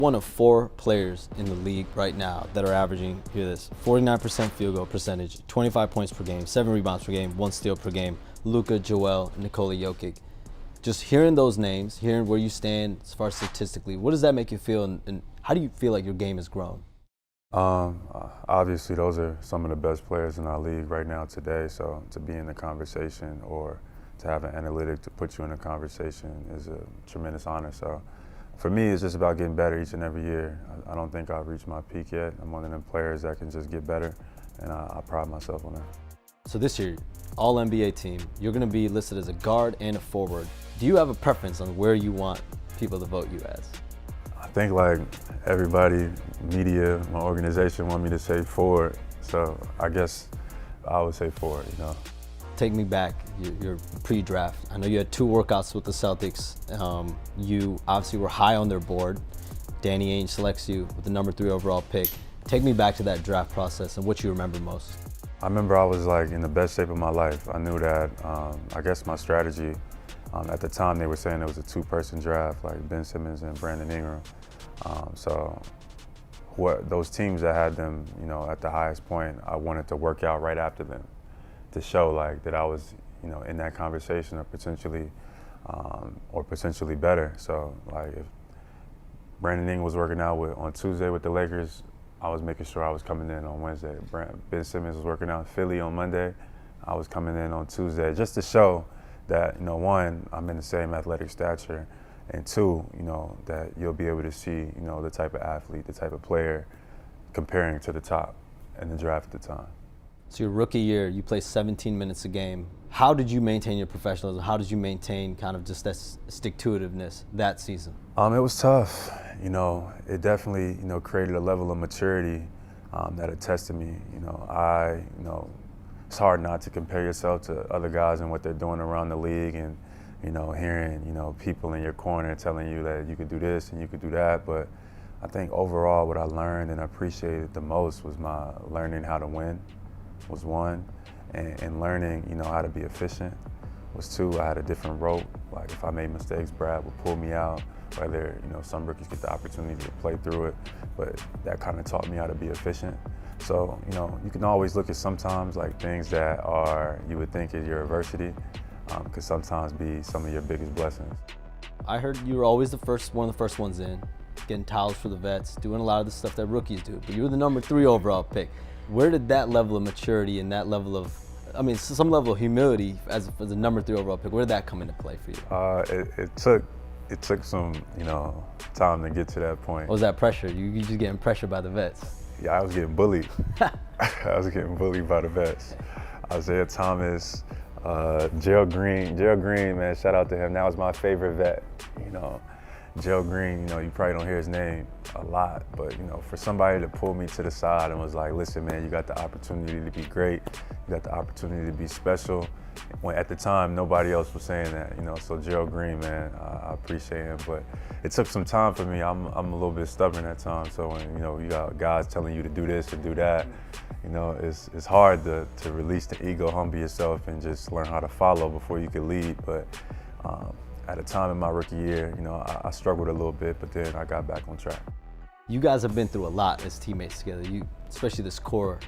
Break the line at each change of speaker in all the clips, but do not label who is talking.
One of 4 players in the league right now that are averaging, hear this, 49% field goal percentage, 25 points per game, 7 rebounds per game, 1 steal per game. Luka, Joel, Nikola Jokic. Just hearing those names, hearing where you stand as far as statistically, what does that make you feel, and how do you feel like your game has grown?
Obviously, those are some of the best players in our league right now today. So to be in the conversation or to have an analytic to put you in a conversation is a tremendous honor. So for me, it's just about getting better each and every year. I don't think I've reached my peak yet. I'm one of them players that can just get better, and I pride myself on that.
So this year, all NBA team, you're going to be listed as a guard and a forward. Do you have a preference on where you want people to vote you as?
I think like everybody, media, my organization want me to say forward. So I guess I would say forward,
Take me back, your pre-draft. I know you had 2 workouts with the Celtics. You obviously were high on their board. Danny Ainge selects you with the number 3 overall pick. Take me back to that draft process and what you remember most.
I remember I was like in the best shape of my life. I knew that, I guess my strategy, at the time they were saying it was a 2-person draft, like Ben Simmons and Brandon Ingram. So those teams that had them, at the highest point, I wanted to work out right after them to show like that I was, in that conversation or potentially better. So like if Brandon Ingram was working out on Tuesday with the Lakers, I was making sure I was coming in on Wednesday. Ben Simmons was working out in Philly on Monday. I was coming in on Tuesday just to show that, 1, I'm in the same athletic stature, and 2, that you'll be able to see, the type of athlete, the type of player comparing to the top in the draft at the time.
So your rookie year, you played 17 minutes a game. How did you maintain your professionalism? How did you maintain kind of just that stick-to-itiveness that season?
It was tough. It definitely, created a level of maturity that attested me. It's hard not to compare yourself to other guys and what they're doing around the league and, hearing, people in your corner telling you that you could do this and you could do that. But I think overall what I learned and appreciated the most was my learning how to win was 1, and learning, how to be efficient was 2. I had a different rope. Like if I made mistakes, Brad would pull me out. Whether, some rookies get the opportunity to play through it, but that kind of taught me how to be efficient. So, you can always look at sometimes like things that you would think is your adversity, could sometimes be some of your biggest blessings.
I heard you were always one of the first ones in, getting towels for the vets, doing a lot of the stuff that rookies do, but you were the number 3 overall pick. Where did that level of maturity and that level of, some level of humility as a number 3 overall pick, where did that come into play for you?
It took some, time to get to that point.
What was that pressure? You just getting pressured by the vets?
Yeah, I was getting bullied. I was getting bullied by the vets. Isaiah Thomas, Gerald Green, man, shout out to him. That was my favorite vet, Gerald Green, you probably don't hear his name a lot, but, for somebody to pull me to the side and was like, listen, man, you got the opportunity to be great. You got the opportunity to be special. When at the time, nobody else was saying that, so Gerald Green, man, I appreciate him. But it took some time for me. I'm a little bit stubborn at times. So when, you got guys telling you to do this or do that, it's hard to release the ego, humble yourself, and just learn how to follow before you can lead. But at a time in my rookie year, I struggled a little bit, but then I got back on track.
You guys have been through a lot as teammates together, especially this core.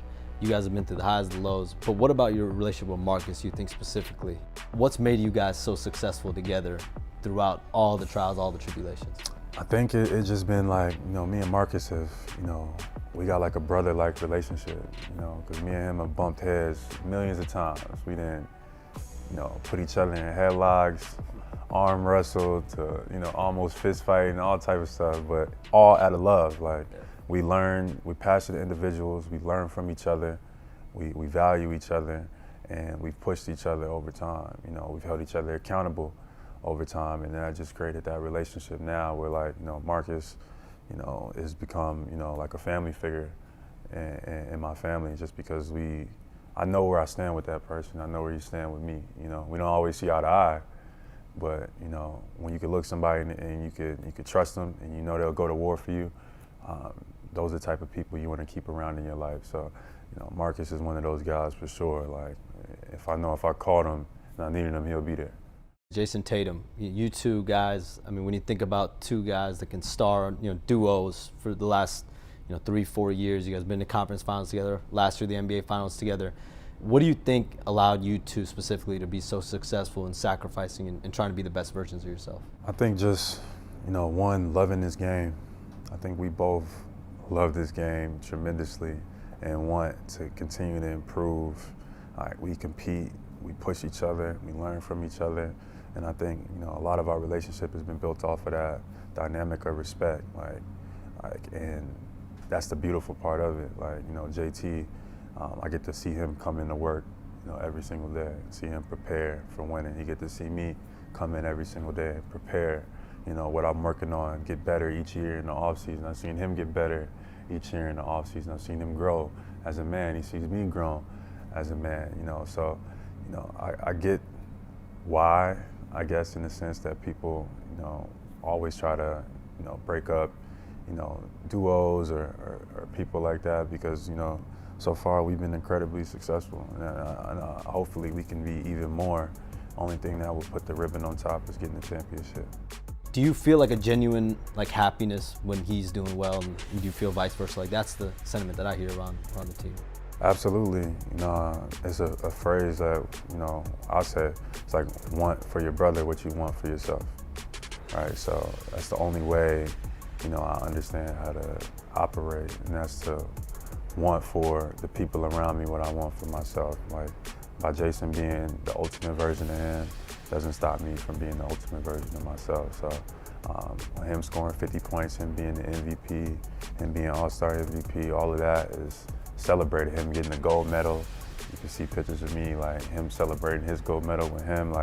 You guys have been through the highs and lows, but what about your relationship with Marcus, you think specifically? What's made you guys so successful together throughout all the trials, all the tribulations?
I think it's just been like, me and Marcus have, we got like a brother-like relationship, because me and him have bumped heads millions of times. We didn't, put each other in headlocks, arm wrestle to, almost fist fight and all type of stuff, but all out of love. Like, we learn, we're passionate individuals, we learn from each other, we value each other, and we've pushed each other over time. We've held each other accountable over time, and that just created that relationship now where, like, Marcus, has become, like a family figure in my family, just because I know where I stand with that person, I know where you stand with me. We don't always see eye to eye, but, when you could look somebody and you could trust them and they'll go to war for you, those are the type of people you want to keep around in your life. So, Marcus is one of those guys for sure. Like, if I called him and I needed him, he'll be there.
Jayson, Tatum, you two guys, I mean, when you think about two guys that can star, duos for the last, 3-4 years, you guys been to conference finals together, last year the NBA finals together. What do you think allowed you two specifically to be so successful in sacrificing and trying to be the best versions of yourself?
I think just, one, loving this game. I think we both love this game tremendously and want to continue to improve. We compete, we push each other, we learn from each other. And I think, a lot of our relationship has been built off of that dynamic of respect. And that's the beautiful part of it. JT, I get to see him come into work, every single day, see him prepare for winning. He get to see me come in every single day and prepare, what I'm working on, get better each year in the offseason. I've seen him get better each year in the offseason. I've seen him grow as a man. He sees me grow as a man, So, I get why, I guess, in the sense that people, always try to, break up, duos or people like that because, so far we've been incredibly successful. And hopefully we can be even more. Only thing that will put the ribbon on top is getting the championship.
Do you feel like a genuine happiness when he's doing well, and do you feel vice versa? That's the sentiment that I hear around the team.
Absolutely. It's a phrase that, I say, it's like want for your brother what you want for yourself, right? So that's the only way, I understand how to operate, and that's to want for the people around me what I want for myself. By Jayson being the ultimate version of him doesn't stop me from being the ultimate version of myself. So him scoring 50 points, him being the MVP, him being All-Star MVP, all of that is celebrated. Him getting the gold medal. You can see pictures of me, him celebrating his gold medal with him.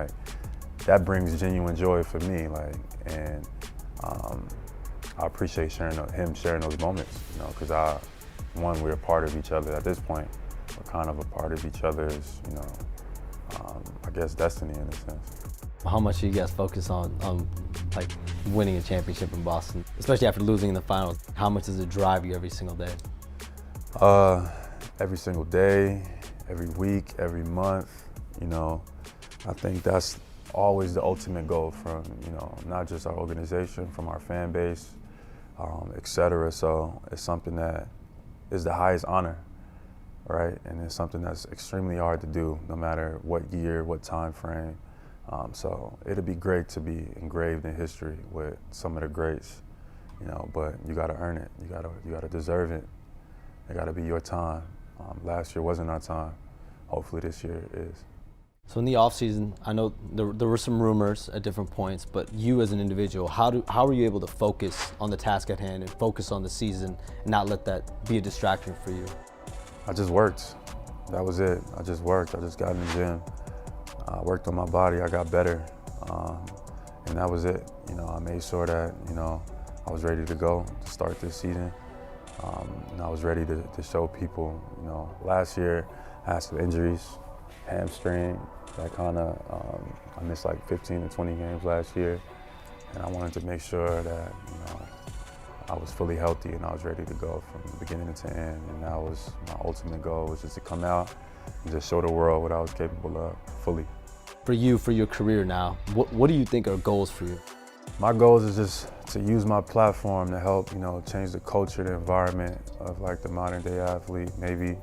That brings genuine joy for me. And I appreciate him sharing those moments, because we're a part of each other at this point. We're kind of a part of each other's, I guess, destiny in a sense.
How much do you guys focus on winning a championship in Boston, especially after losing in the finals? How much does it drive you every single day?
Every single day, every week, every month, I think that's always the ultimate goal from, not just our organization, from our fan base, et cetera. So it's something that is the highest honor, right? And it's something that's extremely hard to do, no matter what year, what time frame. So it'd be great to be engraved in history with some of the greats, but you gotta earn it. You gotta deserve it. It gotta be your time. Last year wasn't our time. Hopefully this year is.
So in the offseason, I know there were some rumors at different points, but you as an individual, how were you able to focus on the task at hand and focus on the season and not let that be a distraction for you?
I just worked. That was it. I just worked. I just got in the gym. I worked on my body. I got better. And that was it. I made sure that, I was ready to go to start this season. And I was ready to show people, last year I had some injuries, hamstring, that I missed 15 to 20 games last year. And I wanted to make sure that, I was fully healthy and I was ready to go from beginning to end. And that was my ultimate goal, was just to come out and just show the world what I was capable of fully.
For you, for your career now, what do you think are goals for you?
My goals is just to use my platform to help, change the culture, the environment of the modern day athlete. Maybe,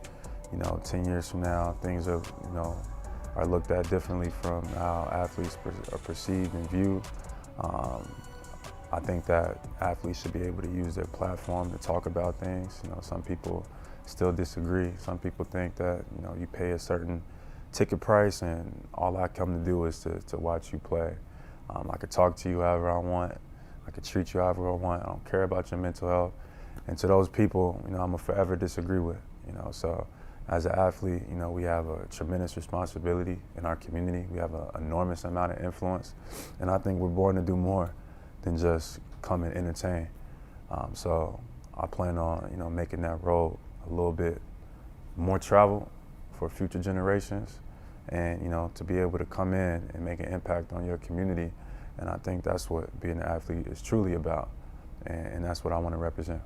10 years from now, things are, are looked at differently from how athletes are perceived and viewed. I think that athletes should be able to use their platform to talk about things. Some people still disagree. Some people think that, you pay a certain ticket price and all I come to do is to watch you play. I could talk to you however I want. I could treat you however I want. I don't care about your mental health. And to those people, I'm gonna forever disagree with, So as an athlete, we have a tremendous responsibility in our community. We have an enormous amount of influence. And I think we're born to do more than just come and entertain. So I plan on, making that road a little bit more travel for future generations and, to be able to come in and make an impact on your community. And I think that's what being an athlete is truly about. And that's what I want to represent.